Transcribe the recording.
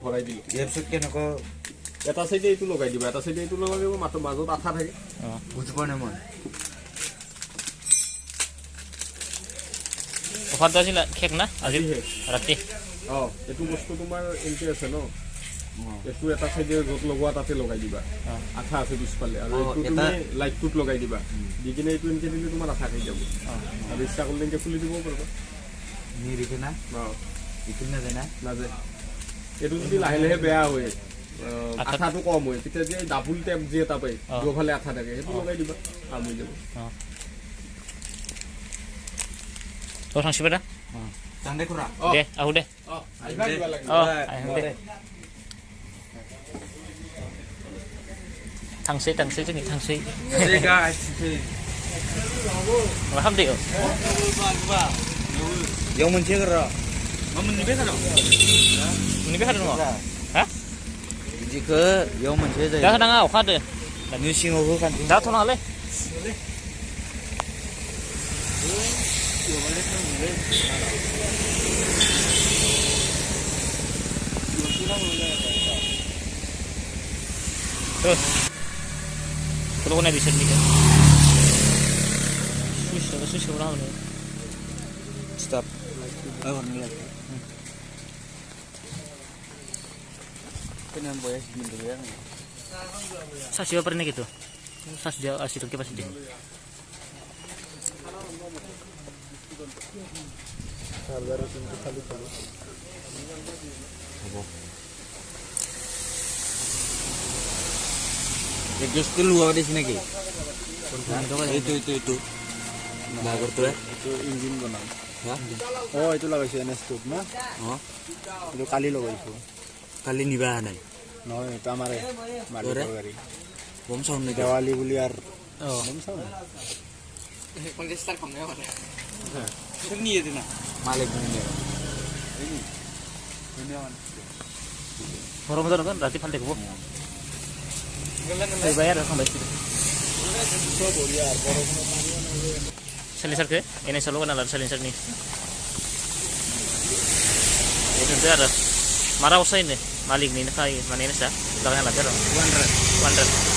ভৰাই দিলে ইয়াৰ পিছত কেনেকুৱা এটা সাইডে এইটো লগাই দিবা এটা সাইডে এইটো লগাই দিব মাত্ৰ মাজত আঠা থাকে বুজি পোৱা নাই মই অফাৰ দিছিল খেক না আজি ৰাতি এইটো বস্তু তোমাৰ এনকে আছে ন এইটো এটা সাইডে য'ত লগোৱা তাতে লগাই দিবা আঠা আছে পিছফালে আৰু এইটো তুমি লাইটটোত লগাই দিবা দি কিনে এইটো এনকে দিলে তোমাৰ আঠা খাই যাব আৰু ইচ্ছা কৰিলে এনকে খুলি দিব পাৰিবা নিৰিখে না ইটো নাযায় না নাযায় এইটো যদি লাহে লাহে বেয়া হয় আঠাটো কম হয় তেতিয়া যে ডাবুল টেপ যে এটা পায় দুফালে আঠা থাকে সেইটো লগাই দিবা কাম হৈ যাব তোৰ সংস্কৃতি এটা চান্দে খুৰা দে আহো দে আহিবা দিবা লাগে আহিম দে থাংসৈ जोंनि थांसै मा खालामदो बेयाव मोनसे र' मोननैबो हादों हा बिदिखौ बेयाव मोनसे जायो दा होनाङा अखा हादो नि सिङाव होखानोसै दा थ'नाङालै Kalau kena bisa ni kan, susah orang ni. stop oh ni lagi kenapa boy sebentar ya Sasio pernah gitu Sasio asli tu pasti dia Just keluar di sini lagi. Itu. Bagus tuh ya. itu engine বনাম Hah? itu লগাইছো NS টুত না Oh, itu কালি লগাইছো kali ini bahan nih. নহয় itu আমাৰে মালিকৰ গাড়ী Bom sound nih. Diwali বুলি আৰু oh Kontestan kamu ya mana? Ini itu nah. Malik ini. Ini mana? orang betul kan berarti pandai kau bayar sama itu Salinsar ke ini selalu kan ada salinsar nih itu tu ada marah usai ni malik ni nak mana ini sah belakang ada 100